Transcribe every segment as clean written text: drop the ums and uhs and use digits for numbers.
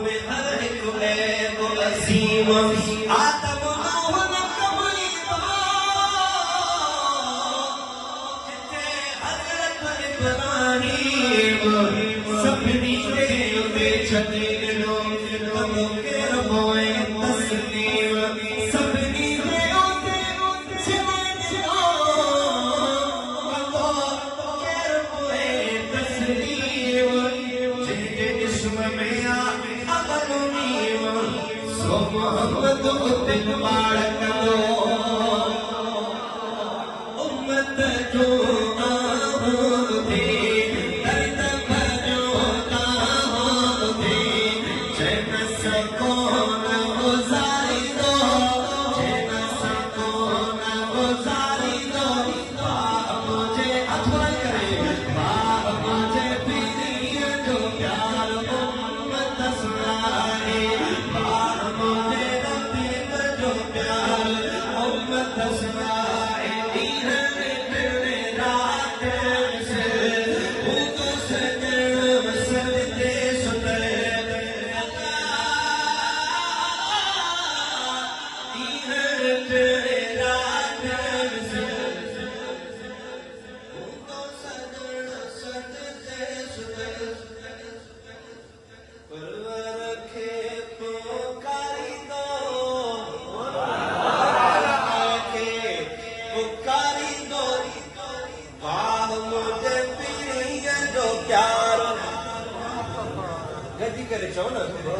में हर एक ऐब असीम आदम नूह कमली हज़रत इब्राहीम सभिनी खे छॾे ॾिनो कमो केर पोइ तस्लीम सभिनी खे छॾे ॾिनो कमो केर पोइ तस्लीम जिनके इस्म में अगनुनीम सो मोहम्मद उदिन बाड़ करो उम्मत जो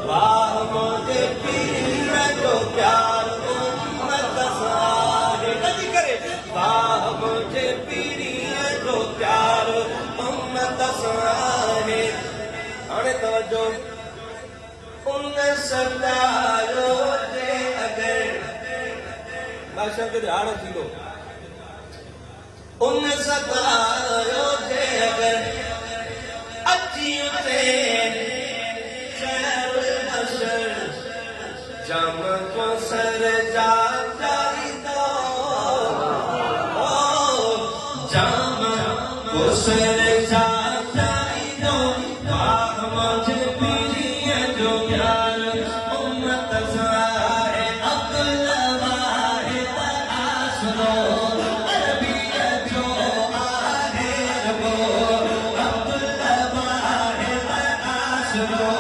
वाह मुझे पीर जो प्यार उम्मत सारे गदी करे वाह मुझे पीर जो प्यार उम्मत सारे हाणे तवज्जो उन सदायो जे अगर माशा के हाड़ो थींदो उन सदायो जे अगर अची उते जम को सर जा जाई दो जम को सर जा जाई दो वाह मुझे पीरिय जो प्यार उम्मत सारे अब्दुल वाहिद आसरो अरबियत जो आहे रबो अब्दुल वाहिद आसरो